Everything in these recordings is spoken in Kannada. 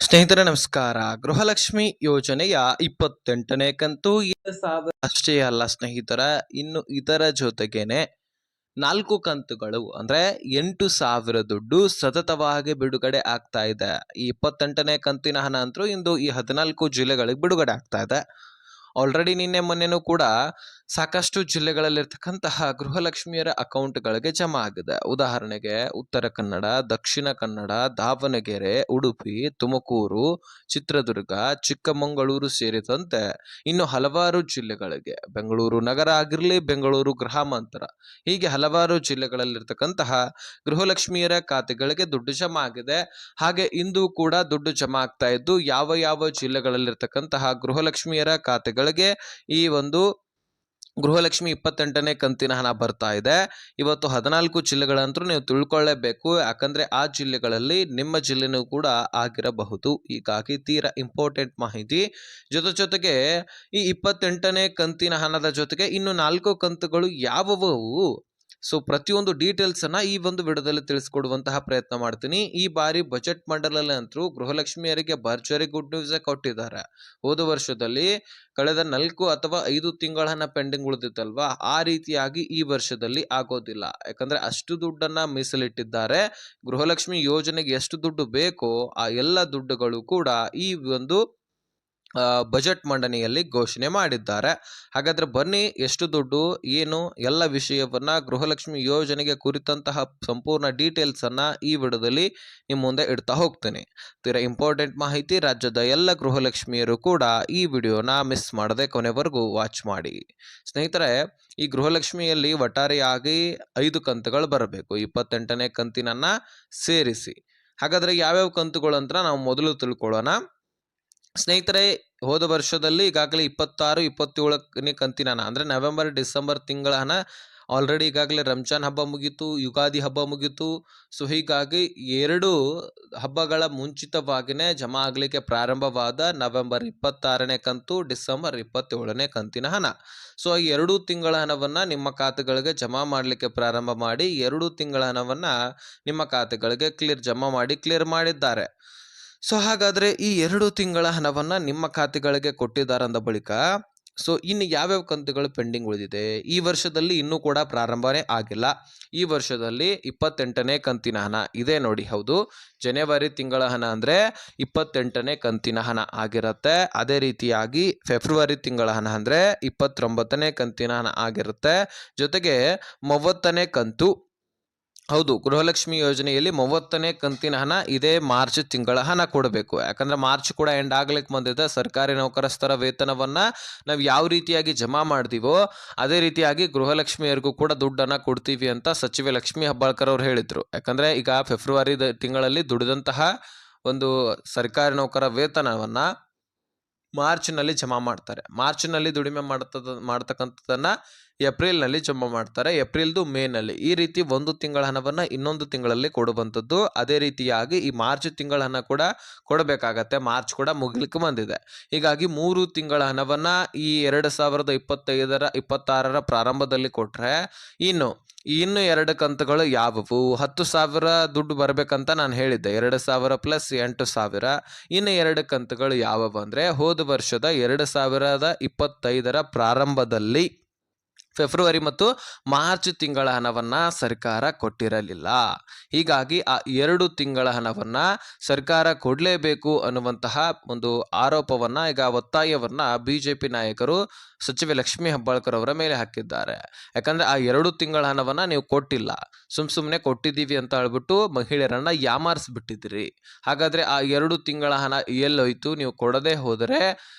ಸ್ನೇಹಿತರೆ ನಮಸ್ಕಾರ. ಗೃಹಲಕ್ಷ್ಮಿ ಯೋಜನೆಯ 28ನೇ ಕಂತು 7,000 ಅಷ್ಟೇ ಅಲ್ಲ ಸ್ನೇಹಿತರ, ಇನ್ನು ಇದರ ಜೊತೆಗೇನೆ 4 ಕಂತುಗಳು ಅಂದ್ರೆ 8,000 ದುಡ್ಡು ಸತತವಾಗಿ ಬಿಡುಗಡೆ ಆಗ್ತಾ ಇದೆ. ಈ 28ನೇ ಕಂತಿನ ಹಣ ಅಂತೂ ಇಂದು ಈ 14 ಜಿಲ್ಲೆಗಳಿಗೆ ಬಿಡುಗಡೆ ಆಗ್ತಾ ಇದೆ. ಆಲ್ರೆಡಿ ನಿನ್ನೆ ಮೊನ್ನೆನೂ ಕೂಡ ಸಾಕಷ್ಟು ಜಿಲ್ಲೆಗಳಲ್ಲಿರ್ತಕ್ಕಂತಹ ಗೃಹಲಕ್ಷ್ಮಿಯರ ಅಕೌಂಟ್ಗಳಿಗೆ ಜಮಾ ಆಗಿದೆ. ಉದಾಹರಣೆಗೆ ಉತ್ತರ ಕನ್ನಡ, ದಕ್ಷಿಣ ಕನ್ನಡ, ದಾವಣಗೆರೆ, ಉಡುಪಿ, ತುಮಕೂರು, ಚಿತ್ರದುರ್ಗ, ಚಿಕ್ಕಮಗಳೂರು ಸೇರಿದಂತೆ ಇನ್ನು ಹಲವಾರು ಜಿಲ್ಲೆಗಳಿಗೆ, ಬೆಂಗಳೂರು ನಗರ ಆಗಿರಲಿ, ಬೆಂಗಳೂರು ಗ್ರಾಮಾಂತರ, ಹೀಗೆ ಹಲವಾರು ಜಿಲ್ಲೆಗಳಲ್ಲಿರ್ತಕ್ಕಂತಹ ಗೃಹಲಕ್ಷ್ಮಿಯರ ಖಾತೆಗಳಿಗೆ ದುಡ್ಡು ಜಮಾ ಆಗಿದೆ. ಹಾಗೆ ಇಂದು ಕೂಡ ದುಡ್ಡು ಜಮಾ ಆಗ್ತಾ ಇದ್ದು, ಯಾವ ಯಾವ ಜಿಲ್ಲೆಗಳಲ್ಲಿರ್ತಕ್ಕಂತಹ ಗೃಹಲಕ್ಷ್ಮಿಯರ ಖಾತೆಗಳಿಗೆ ಈ ಒಂದು ಗೃಹಲಕ್ಷ್ಮಿ 28ನೇ ಕಂತಿನ ಹಣ ಬರ್ತಾ ಇದೆ. ಇವತ್ತು 14 ಜಿಲ್ಲೆಗಳಂತೂ ನೀವು ತಿಳ್ಕೊಳ್ಳೇಬೇಕು, ಯಾಕಂದ್ರೆ ಆ ಜಿಲ್ಲೆಗಳಲ್ಲಿ ನಿಮ್ಮ ಜಿಲ್ಲೆನೂ ಕೂಡ ಆಗಿರಬಹುದು. ಹೀಗಾಗಿ ತೀರಾ ಇಂಪಾರ್ಟೆಂಟ್ ಮಾಹಿತಿ. ಜೊತೆಗೆ ಈ 28ನೇ ಕಂತಿನ ಹಣದ ಜೊತೆಗೆ ಇನ್ನು 4 ಕಂತುಗಳು ಯಾವುವು, ಸೊ ಪ್ರತಿಯೊಂದು ಡೀಟೇಲ್ಸ್ ಅನ್ನ ಈ ಒಂದು ವಿಡಿಯೋದಲ್ಲಿ ತಿಳಿಸ್ಕೊಡುವಂತಹ ಪ್ರಯತ್ನ ಮಾಡ್ತೀನಿ. ಈ ಬಾರಿ ಬಜೆಟ್ ಮಂಡಲಲ್ಲಿ ಅಂತೂ ಗೃಹಲಕ್ಷ್ಮಿಯರಿಗೆ ಭರ್ಜರಿ ಗುಡ್ ನ್ಯೂಸ್ ಕೊಟ್ಟಿದ್ದಾರೆ. ಹೋದ ವರ್ಷದಲ್ಲಿ ಕಳೆದ 4 ಅಥವಾ 5 ತಿಂಗಳ ಹಣ ಪೆಂಡಿಂಗ್ ಉಳಿದಿತ್ತಲ್ವಾ, ಆ ರೀತಿಯಾಗಿ ಈ ವರ್ಷದಲ್ಲಿ ಆಗೋದಿಲ್ಲ. ಯಾಕಂದ್ರೆ ಅಷ್ಟು ದುಡ್ಡನ್ನ ಮೀಸಲಿಟ್ಟಿದ್ದಾರೆ. ಗೃಹಲಕ್ಷ್ಮಿ ಯೋಜನೆಗೆ ಎಷ್ಟು ದುಡ್ಡು ಬೇಕೋ ಆ ಎಲ್ಲ ದುಡ್ಡುಗಳು ಕೂಡ ಈ ಒಂದು ಬಜೆಟ್ ಮಂಡನೆಯಲ್ಲಿ ಘೋಷಣೆ ಮಾಡಿದ್ದಾರೆ. ಹಾಗಾದ್ರೆ ಬನ್ನಿ, ಎಷ್ಟು ದುಡ್ಡು, ಏನು ಎಲ್ಲ ವಿಷಯವನ್ನ ಗೃಹಲಕ್ಷ್ಮಿ ಯೋಜನೆಗೆ ಕುರಿತಂತಹ ಸಂಪೂರ್ಣ ಡೀಟೇಲ್ಸ್ ಅನ್ನ ಈ ವಿಡಿಯೋದಲ್ಲಿ ನಿಮ್ಮ ಮುಂದೆ ಇಡ್ತಾ ಹೋಗ್ತೇನೆ. ತೀರಾ ಇಂಪಾರ್ಟೆಂಟ್ ಮಾಹಿತಿ. ರಾಜ್ಯದ ಎಲ್ಲ ಗೃಹಲಕ್ಷ್ಮಿಯರು ಕೂಡ ಈ ವಿಡಿಯೋನ ಮಿಸ್ ಮಾಡದೆ ಕೊನೆವರೆಗೂ ವಾಚ್ ಮಾಡಿ. ಸ್ನೇಹಿತರೆ, ಈ ಗೃಹಲಕ್ಷ್ಮಿಯಲ್ಲಿ ಒಟ್ಟಾರೆಯಾಗಿ 5 ಕಂತುಗಳು ಬರಬೇಕು, 28ನೇ ಕಂತಿನನ್ನ ಸೇರಿಸಿ. ಹಾಗಾದ್ರೆ ಯಾವ್ಯಾವ ಕಂತುಗಳು ಅಂತ ನಾವು ಮೊದಲು ತಿಳ್ಕೊಳ್ಳೋಣ. ಸ್ನೇಹಿತರೆ, ಹೋದ ವರ್ಷದಲ್ಲಿ ಈಗಾಗಲೇ 26, 27ನೇ ಕಂತಿನ ಹಣ ಅಂದ್ರೆ ನವೆಂಬರ್ ಡಿಸೆಂಬರ್ ತಿಂಗಳ ಹಣ ಆಲ್ರೆಡಿ ಈಗಾಗಲೇ ರಂಜಾನ್ ಹಬ್ಬ ಮುಗೀತು, ಯುಗಾದಿ ಹಬ್ಬ ಮುಗೀತು. ಸೊ ಹೀಗಾಗಿ 2 ಹಬ್ಬಗಳ ಮುಂಚಿತವಾಗಿನೇ ಜಮಾ ಆಗ್ಲಿಕ್ಕೆ ಪ್ರಾರಂಭವಾದ ನವೆಂಬರ್ 26ನೇ ಕಂತು, ಡಿಸೆಂಬರ್ 27ನೇ ಕಂತಿನ ಹಣ. ಸೊ ಈ 2 ತಿಂಗಳ ಹಣವನ್ನ ನಿಮ್ಮ ಖಾತೆಗಳಿಗೆ ಜಮಾ ಮಾಡಲಿಕ್ಕೆ ಪ್ರಾರಂಭ ಮಾಡಿ 2 ತಿಂಗಳ ಹಣವನ್ನ ನಿಮ್ಮ ಖಾತೆಗಳಿಗೆ ಕ್ಲಿಯರ್ ಮಾಡಿದ್ದಾರೆ. ಸೊ ಹಾಗಾದ್ರೆ ಈ 2 ತಿಂಗಳ ಹಣವನ್ನ ನಿಮ್ಮ ಖಾತೆಗಳಿಗೆ ಕೊಟ್ಟಿದ್ದಾರೆ ಅಂದ ಬಳಿಕ ಸೊ ಇನ್ನು ಯಾವ್ಯಾವ ಕಂತುಗಳು ಪೆಂಡಿಂಗ್ ಉಳಿದಿದೆ, ಈ ವರ್ಷದಲ್ಲಿ ಇನ್ನೂ ಕೂಡ ಪ್ರಾರಂಭನೇ ಆಗಿಲ್ಲ. ಈ ವರ್ಷದಲ್ಲಿ 28ನೇ ಕಂತಿನ ಹಣ ಇದೆ ನೋಡಿ. ಹೌದು, ಜನವರಿ ತಿಂಗಳ ಹಣ ಅಂದ್ರೆ 28ನೇ ಕಂತಿನ ಹಣ ಆಗಿರುತ್ತೆ. ಅದೇ ರೀತಿಯಾಗಿ ಫೆಬ್ರವರಿ ತಿಂಗಳ ಹಣ ಅಂದ್ರೆ 29ನೇ ಕಂತಿನ ಹಣ ಆಗಿರುತ್ತೆ. ಜೊತೆಗೆ 30ನೇ ಕಂತು, ಹೌದು, ಗೃಹಲಕ್ಷ್ಮಿ ಯೋಜನೆಯಲ್ಲಿ 30ನೇ ಕಂತಿನ ಹಣ ಇದೇ ಮಾರ್ಚ್ ತಿಂಗಳ ಹಣ ಕೊಡಬೇಕು. ಯಾಕಂದ್ರೆ ಮಾರ್ಚ್ ಕೂಡ ಎಂಡ್ ಆಗ್ಲಿಕ್ಕೆ ಬಂದಿದೆ. ಸರ್ಕಾರಿ ನೌಕರಸ್ಥರ ವೇತನವನ್ನ ನಾವು ಯಾವ ರೀತಿಯಾಗಿ ಜಮಾ ಮಾಡ್ತೀವೋ ಅದೇ ರೀತಿಯಾಗಿ ಗೃಹಲಕ್ಷ್ಮಿಯರಿಗೂ ಕೂಡ ದುಡ್ಡನ್ನ ಕೊಡ್ತೀವಿ ಅಂತ ಸಚಿವೆ ಲಕ್ಷ್ಮೀ ಹೆಬ್ಬಾಳ್ಕರ್ ಅವರು ಹೇಳಿದ್ರು. ಯಾಕಂದ್ರೆ ಈಗ ಫೆಬ್ರವರಿ ತಿಂಗಳಲ್ಲಿ ದುಡಿದಂತಹ ಒಂದು ಸರ್ಕಾರಿ ನೌಕರ ವೇತನವನ್ನ ಮಾರ್ಚ್ನಲ್ಲಿ ಜಮಾ ಮಾಡ್ತಾರೆ. ಮಾರ್ಚ್ನಲ್ಲಿ ದುಡಿಮೆ ಮಾಡ್ತಕ್ಕಂಥದ್ದನ್ನ ಏಪ್ರಿಲ್ನಲ್ಲಿ ಜಮಾ ಮಾಡ್ತಾರೆ, ಏಪ್ರಿಲ್ದು ಮೇನಲ್ಲಿ. ಈ ರೀತಿ 1 ತಿಂಗಳ ಹಣವನ್ನ ಇನ್ನೊಂದು ತಿಂಗಳಲ್ಲಿ ಕೊಡುವಂಥದ್ದು. ಅದೇ ರೀತಿಯಾಗಿ ಈ ಮಾರ್ಚ್ ತಿಂಗಳ ಹಣ ಕೂಡ ಕೊಡಬೇಕಾಗತ್ತೆ. ಮಾರ್ಚ್ ಕೂಡ ಮುಗಿಲಿಕ್ಕೆ ಬಂದಿದೆ. ಹೀಗಾಗಿ 3 ತಿಂಗಳ ಹಣವನ್ನ ಈ 2025-26ರ ಪ್ರಾರಂಭದಲ್ಲಿ ಕೊಟ್ರೆ ಇನ್ನು 2 ಕಂತುಗಳು ಯಾವುವು, 10,000 ದುಡ್ಡು ಬರ್ಬೇಕಂತ ನಾನು ಹೇಳಿದ್ದೆ. 2,000 ಪ್ಲಸ್ 8,000. ಇನ್ನು 2 ಕಂತುಗಳು ಯಾವುವು ಅಂದ್ರೆ ಹೋದ ವರ್ಷದ 2025ರ ಪ್ರಾರಂಭದಲ್ಲಿ ಫೆಬ್ರವರಿ ಮತ್ತು ಮಾರ್ಚ್ ತಿಂಗಳ ಹಣವನ್ನ ಸರ್ಕಾರ ಕೊಟ್ಟಿರಲಿಲ್ಲ. ಹೀಗಾಗಿ ಆ 2 ತಿಂಗಳ ಹಣವನ್ನ ಸರ್ಕಾರ ಕೊಡಲೇಬೇಕು ಅನ್ನುವಂತಹ ಒಂದು ಆರೋಪವನ್ನ, ಈಗ ಒತ್ತಾಯವನ್ನ ಬಿಜೆಪಿ ನಾಯಕರು ಸಚಿವೆ ಲಕ್ಷ್ಮೀ ಹೆಬ್ಬಾಳ್ಕರ್ ಅವರ ಮೇಲೆ ಹಾಕಿದ್ದಾರೆ. ಯಾಕಂದ್ರೆ ಆ 2 ತಿಂಗಳ ಹಣವನ್ನ ನೀವು ಕೊಟ್ಟಿಲ್ಲ, ಸುಮ್ಮನೆ ಕೊಟ್ಟಿದ್ದೀವಿ ಅಂತ ಹೇಳ್ಬಿಟ್ಟು ಮಹಿಳೆಯರನ್ನ ಯಾಮಾರಿಸ್ಬಿಟ್ಟಿದ್ರಿ. ಹಾಗಾದ್ರೆ ಆ 2 ತಿಂಗಳ ಹಣ ಎಲ್ಲೋಯ್ತು? ನೀವು ಕೊಡದೆ ಹೋದರೆ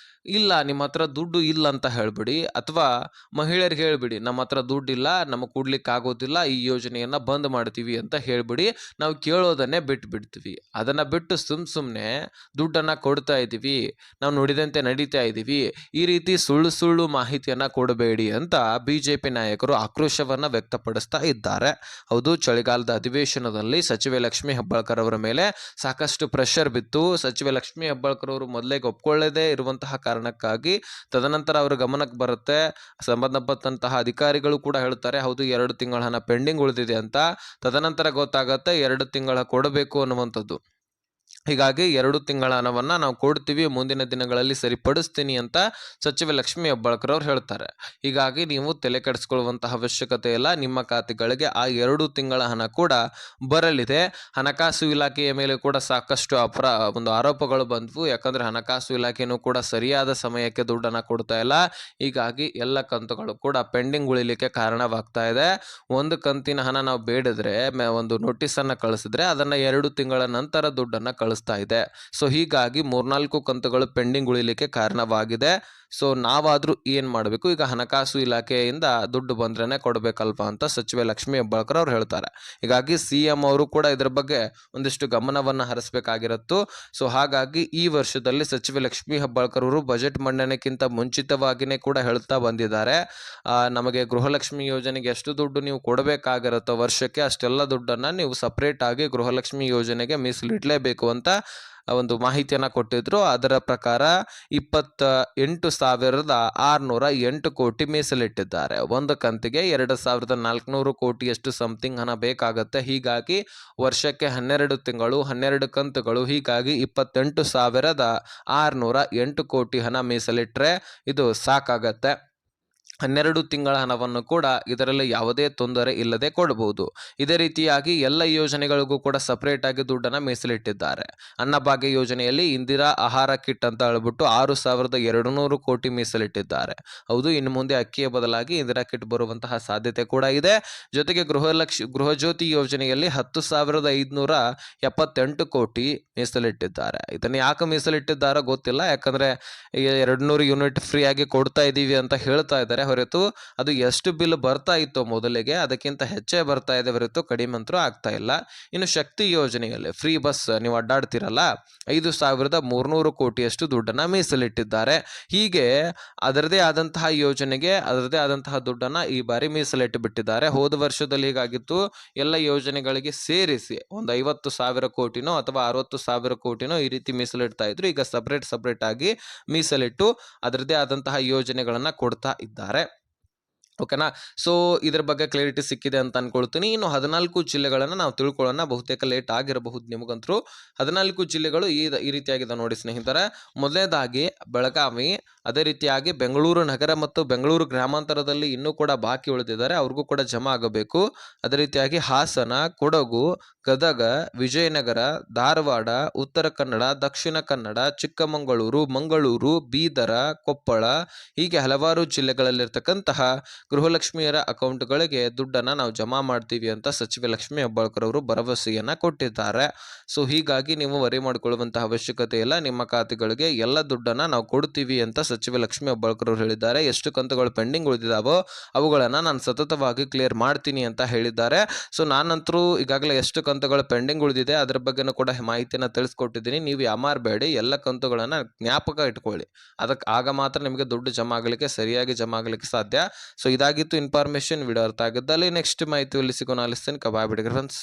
ಇಲ್ಲ, ನಿಮ್ಮ ಹತ್ರ ದುಡ್ಡು ಇಲ್ಲ ಅಂತ ಹೇಳ್ಬಿಡಿ, ಅಥವಾ ಮಹಿಳೆಯರಿಗೆ ಹೇಳ್ಬಿಡಿ ನಮ್ಮ ಹತ್ರ ದುಡ್ಡಿಲ್ಲ, ನಮಗೆ ಕೊಡ್ಲಿಕ್ಕೆ ಆಗೋದಿಲ್ಲ, ಈ ಯೋಜನೆಯನ್ನ ಬಂದ್ ಮಾಡ್ತೀವಿ ಅಂತ ಹೇಳ್ಬಿಡಿ. ನಾವು ಕೇಳೋದನ್ನೇ ಬಿಡ್ತೀವಿ. ಅದನ್ನ ಬಿಟ್ಟು ಸುಮ್ಮನೆ ದುಡ್ಡನ್ನ ಕೊಡ್ತಾ ಇದ್ದೀವಿ, ನಾವು ನುಡಿದಂತೆ ನಡೀತಾ ಇದ್ದೀವಿ, ಈ ರೀತಿ ಸುಳ್ಳು ಮಾಹಿತಿಯನ್ನ ಕೊಡಬೇಡಿ ಅಂತ ಬಿಜೆಪಿ ನಾಯಕರು ಆಕ್ರೋಶವನ್ನ ವ್ಯಕ್ತಪಡಿಸ್ತಾ ಇದ್ದಾರೆ. ಹೌದು, ಚಳಿಗಾಲದ ಅಧಿವೇಶನದಲ್ಲಿ ಸಚಿವೆ ಲಕ್ಷ್ಮೀ ಹೆಬ್ಬಾಳ್ಕರ್ ಅವರ ಮೇಲೆ ಸಾಕಷ್ಟು ಪ್ರೆಷರ್ ಬಿತ್ತು. ಸಚಿವೆ ಲಕ್ಷ್ಮೀ ಹೆಬ್ಬಾಳ್ಕರ್ ಅವರು ಮೊದಲೇ ಒಪ್ಕೊಳ್ಳದೇ ಇರುವಂತಹ ಕಾರಣಕ್ಕಾಗಿ ತದನಂತರ ಅವರ ಗಮನಕ್ಕೆ ಬರುತ್ತೆ. ಸಂಬಂಧಪಟ್ಟಂತಹ ಅಧಿಕಾರಿಗಳು ಕೂಡ ಹೇಳ್ತಾರೆ, ಹೌದು 2 ತಿಂಗಳ ಹಣ ಪೆಂಡಿಂಗ್ ಉಳಿದಿದೆ ಅಂತ. ತದನಂತರ ಗೊತ್ತಾಗತ್ತೆ 2 ತಿಂಗಳ ಕೊಡಬೇಕು ಅನ್ನುವಂಥದ್ದು. ಹೀಗಾಗಿ 2 ತಿಂಗಳ ಹಣವನ್ನ ನಾವು ಕೊಡ್ತೀವಿ, ಮುಂದಿನ ದಿನಗಳಲ್ಲಿ ಸರಿಪಡಿಸ್ತೀನಿ ಅಂತ ಸಚಿವ ಲಕ್ಷ್ಮೀ ಹೆಬ್ಬಾಳ್ಕರ್ ಅವ್ರು ಹೇಳ್ತಾರೆ. ಹೀಗಾಗಿ ನೀವು ತಲೆ ಕೆಡಿಸ್ಕೊಳ್ಳುವಂತಹ ಅವಶ್ಯಕತೆ ಇಲ್ಲ. ನಿಮ್ಮ ಖಾತೆಗಳಿಗೆ ಆ 2 ತಿಂಗಳ ಹಣ ಕೂಡ ಬರಲಿದೆ. ಹಣಕಾಸು ಇಲಾಖೆಯ ಮೇಲೆ ಕೂಡ ಸಾಕಷ್ಟು ಒಂದು ಆರೋಪಗಳು ಬಂದ್ವು. ಯಾಕಂದ್ರೆ ಹಣಕಾಸು ಇಲಾಖೆನೂ ಕೂಡ ಸರಿಯಾದ ಸಮಯಕ್ಕೆ ದುಡ್ಡನ್ನ ಕೊಡ್ತಾ ಇಲ್ಲ. ಹೀಗಾಗಿ ಎಲ್ಲ ಕಂತುಗಳು ಕೂಡ ಪೆಂಡಿಂಗ್ ಉಳಿಲಿಕ್ಕೆ ಕಾರಣವಾಗ್ತಾ ಇದೆ. ಒಂದು ಕಂತಿನ ಹಣ ನಾವು ಬೇಡಿದ್ರೆ ಒಂದು ನೋಟಿಸ್ ಅನ್ನ ಕಳಿಸಿದ್ರೆ ಅದನ್ನ 2 ತಿಂಗಳ ನಂತರ ದುಡ್ಡನ್ನ ಕಳಿಸ್ತಾ ಇದೆ. ಸೊ ಹೀಗಾಗಿ 3-4 ಕಂತುಗಳು ಪೆಂಡಿಂಗ್ ಉಳಿಲಿಕ್ಕೆ ಕಾರಣವಾಗಿದೆ. ಸೊ ನಾವಾದ್ರೂ ಏನ್ ಮಾಡಬೇಕು, ಈಗ ಹಣಕಾಸು ಇಲಾಖೆಯಿಂದ ದುಡ್ಡು ಬಂದ್ರೇನೆ ಕೊಡ್ಬೇಕಲ್ವಾ ಅಂತ ಸಚಿವೆ ಲಕ್ಷ್ಮೀ ಹೆಬ್ಬಾಳ್ಕರ್ ಅವ್ರು ಹೇಳ್ತಾರೆ. ಹೀಗಾಗಿ ಸಿಎಂ ಅವರು ಕೂಡ ಇದ್ರ ಬಗ್ಗೆ ಒಂದಿಷ್ಟು ಗಮನವನ್ನ ಹರಿಸಬೇಕಾಗಿರತ್ತು. ಸೊ ಹಾಗಾಗಿ ಈ ವರ್ಷದಲ್ಲಿ ಸಚಿವೆ ಲಕ್ಷ್ಮೀ ಹೆಬ್ಬಾಳ್ಕರ್ ಅವರು ಬಜೆಟ್ ಮಂಡನೆಗಿಂತ ಮುಂಚಿತವಾಗಿನೇ ಕೂಡ ಹೇಳ್ತಾ ಬಂದಿದ್ದಾರೆ, ನಮಗೆ ಗೃಹಲಕ್ಷ್ಮಿ ಯೋಜನೆಗೆ ಎಷ್ಟು ದುಡ್ಡು ನೀವು ಕೊಡಬೇಕಾಗಿರುತ್ತೋ ವರ್ಷಕ್ಕೆ ಅಷ್ಟೆಲ್ಲ ದುಡ್ಡನ್ನ ನೀವು ಸಪರೇಟ್ ಆಗಿ ಗೃಹಲಕ್ಷ್ಮಿ ಯೋಜನೆಗೆ ಮೀಸಲಿಡಲೇಬೇಕು ಅಂತ ಒಂದು ಮಾಹಿತಿಯನ್ನ ಕೊಟ್ಟಿದ್ರು. ಅದರ ಪ್ರಕಾರ 28,608 ಕೋಟಿ ಮೀಸಲಿಟ್ಟಿದ್ದಾರೆ. ಒಂದು ಕಂತಿಗೆ 2,400 ಕೋಟಿಯಷ್ಟು ಸಮಥಿಂಗ್ ಹಣ ಬೇಕಾಗತ್ತೆ. ಹೀಗಾಗಿ ವರ್ಷಕ್ಕೆ 12 ತಿಂಗಳು 12 ಕಂತುಗಳು, ಹೀಗಾಗಿ 28,608 ಕೋಟಿ ಹಣ ಮೀಸಲಿಟ್ರೆ ಇದು ಸಾಕಾಗತ್ತೆ. 12 ತಿಂಗಳ ಹಣವನ್ನು ಕೂಡ ಇದರಲ್ಲಿ ಯಾವುದೇ ತೊಂದರೆ ಇಲ್ಲದೆ ಕೊಡಬಹುದು. ಇದೇ ರೀತಿಯಾಗಿ ಎಲ್ಲ ಯೋಜನೆಗಳಿಗೂ ಕೂಡ ಸಪರೇಟ್ ಆಗಿ ದುಡ್ಡನ್ನ ಮೀಸಲಿಟ್ಟಿದ್ದಾರೆ. ಅನ್ನಭಾಗ್ಯ ಯೋಜನೆಯಲ್ಲಿ ಇಂದಿರಾ ಆಹಾರ ಕಿಟ್ ಅಂತ ಹೇಳ್ಬಿಟ್ಟು 6,200 ಕೋಟಿ ಮೀಸಲಿಟ್ಟಿದ್ದಾರೆ. ಹೌದು, ಇನ್ನು ಮುಂದೆ ಅಕ್ಕಿಯ ಬದಲಾಗಿ ಇಂದಿರಾ ಕಿಟ್ ಬರುವಂತಹ ಸಾಧ್ಯತೆ ಕೂಡ ಇದೆ. ಜೊತೆಗೆ ಗೃಹಜ್ಯೋತಿ ಯೋಜನೆಯಲ್ಲಿ 10,578 ಕೋಟಿ ಮೀಸಲಿಟ್ಟಿದ್ದಾರೆ. ಇದನ್ನು ಯಾಕೆ ಮೀಸಲಿಟ್ಟಿದ್ದಾರೋ ಗೊತ್ತಿಲ್ಲ. ಯಾಕಂದ್ರೆ 200 ಯೂನಿಟ್ ಫ್ರೀ ಆಗಿ ಕೊಡ್ತಾ ಇದೀವಿ ಅಂತ ಹೇಳ್ತಾ ಇದ್ದಾರೆ ಹೊರತು ಅದು ಎಷ್ಟು ಬಿಲ್ ಬರ್ತಾ ಇತ್ತು ಮೊದಲಿಗೆ ಅದಕ್ಕಿಂತ ಹೆಚ್ಚೇ ಬರ್ತಾ ಇದೆ ಹೊರತು ಕಡಿಮೆ ಅಂತೂ ಆಗ್ತಾ ಇಲ್ಲ. ಇನ್ನು ಶಕ್ತಿ ಯೋಜನೆಯಲ್ಲಿ ಫ್ರೀ ಬಸ್ ನೀವು ಅಡ್ಡಾಡ್ತಿರಲ್ಲ, 5,300 ಕೋಟಿಯಷ್ಟು ದುಡ್ಡನ್ನ ಮೀಸಲಿಟ್ಟಿದ್ದಾರೆ. ಹೀಗೆ ಅದರದೇ ಆದಂತಹ ಯೋಜನೆಗೆ ಅದರದೇ ಆದಂತಹ ದುಡ್ಡನ್ನ ಈ ಬಾರಿ ಮೀಸಲಿಟ್ಟು ಬಿಟ್ಟಿದ್ದಾರೆ. ಹೋದ ವರ್ಷದಲ್ಲಿ ಹೀಗಾಗಿತ್ತು, ಎಲ್ಲ ಯೋಜನೆಗಳಿಗೆ ಸೇರಿಸಿ ಒಂದು 50,000 ಕೋಟಿನೋ ಅಥವಾ 60,000 ಕೋಟಿನೋ ಈ ರೀತಿ ಮೀಸಲಿಡ್ತಾ ಇದ್ರು. ಈಗ ಸಪರೇಟ್ ಆಗಿ ಮೀಸಲಿಟ್ಟು ಅದರದೇ ಆದಂತಹ ಯೋಜನೆಗಳನ್ನ ಕೊಡ್ತಾ ಇದ್ದಾರೆ. ಓಕೆನಾ. ಸೊ ಇದ್ರ ಬಗ್ಗೆ ಕ್ಲಾರಿಟಿ ಸಿಕ್ಕಿದೆ ಅಂತ ಅನ್ಕೊಳ್ತೀನಿ. ಇನ್ನು 14 ಜಿಲ್ಲೆಗಳನ್ನ ನಾವು ತಿಳ್ಕೊಳ್ಳೋಣ. ಬಹುತೇಕ ಲೇಟ್ ಆಗಿರಬಹುದು ನಿಮಗಂತರೂ. 14 ಜಿಲ್ಲೆಗಳು ಈ ರೀತಿಯಾಗಿದೆ ನೋಡಿ ಸ್ನೇಹಿತರೆ. ಮೊದಲನೇದಾಗಿ ಬೆಳಗಾವಿ, ಅದೇ ರೀತಿಯಾಗಿ ಬೆಂಗಳೂರು ನಗರ ಮತ್ತು ಬೆಂಗಳೂರು ಗ್ರಾಮಾಂತರದಲ್ಲಿ ಇನ್ನೂ ಕೂಡ ಬಾಕಿ ಉಳಿದಿದ್ದಾರೆ, ಅವ್ರಿಗೂ ಕೂಡ ಜಮಾ ಆಗಬೇಕು. ಅದೇ ರೀತಿಯಾಗಿ ಹಾಸನ, ಕೊಡಗು, ಗದಗ, ವಿಜಯನಗರ, ಧಾರವಾಡ, ಉತ್ತರ ಕನ್ನಡ, ದಕ್ಷಿಣ ಕನ್ನಡ, ಚಿಕ್ಕಮಗಳೂರು, ಮಂಗಳೂರು, ಬೀದರ, ಕೊಪ್ಪಳ, ಹೀಗೆ ಹಲವಾರು ಜಿಲ್ಲೆಗಳಲ್ಲಿರ್ತಕ್ಕಂತಹ ಗೃಹಲಕ್ಷ್ಮಿಯರ ಅಕೌಂಟ್ಗಳಿಗೆ ದುಡ್ಡನ್ನ ನಾವು ಜಮಾ ಮಾಡ್ತೀವಿ ಅಂತ ಸಚಿವೆ ಲಕ್ಷ್ಮೀ ಹೆಬ್ಬಾಳ್ಕರ್ ಅವರು ಭರವಸೆಯನ್ನ ಕೊಟ್ಟಿದ್ದಾರೆ. ಸೊ ಹೀಗಾಗಿ ನೀವು ವರಿ ಮಾಡಿಕೊಳ್ಳುವಂತಹ ಅವಶ್ಯಕತೆ ಇಲ್ಲ. ನಿಮ್ಮ ಖಾತೆಗಳಿಗೆ ಎಲ್ಲ ದುಡ್ಡನ್ನ ನಾವು ಕೊಡ್ತೀವಿ ಅಂತ ಸಚಿವೆ ಲಕ್ಷ್ಮೀ ಹೆಬ್ಬಾಳ್ಕರ್ ಅವರು ಹೇಳಿದ್ದಾರೆ. ಎಷ್ಟು ಕಂತುಗಳು ಪೆಂಡಿಂಗ್ ಉಳಿದಿದಾವೋ ಅವುಗಳನ್ನ ನಾನು ಸತತವಾಗಿ ಕ್ಲಿಯರ್ ಮಾಡ್ತೀನಿ ಅಂತ ಹೇಳಿದ್ದಾರೆ. ಸೊ ನಾನಂತರೂ ಈಗಾಗಲೇ ಎಷ್ಟು ಕಂತುಗಳು ಪೆಂಡಿಂಗ್ ಉಳಿದಿದೆ ಅದರ ಬಗ್ಗೆನೂ ಕೂಡ ಮಾಹಿತಿಯನ್ನ ತಿಳಿಸ್ಕೊಟ್ಟಿದ್ದೀನಿ. ನೀವು ಯಾಮಾರಬೇಡಿ, ಎಲ್ಲ ಕಂತುಗಳನ್ನ ಜ್ಞಾಪಕ ಇಟ್ಕೊಳ್ಳಿ. ಆಗ ಮಾತ್ರ ನಿಮಗೆ ದುಡ್ಡು ಸರಿಯಾಗಿ ಜಮಾ ಆಗಲಿಕ್ಕೆ ಸಾಧ್ಯ. ಸೊ ಇದಾಗಿತ್ತು ಇನ್ಫಾರ್ಮೇಶನ್. ವಿಡಿಯೋ ಅರ್ಥ ಆಗಿದ್ದಲ್ಲಿ ನೆಕ್ಸ್ಟ್ ಮಾಹಿತಿಯಲ್ಲಿ ಸಿಗೋಣ. ಅಲ್ಲಿಸ್ತೇನೆ. ಕಬಾಯ್ ಬಿಡಿ ಫ್ರೆಂಡ್ಸ್.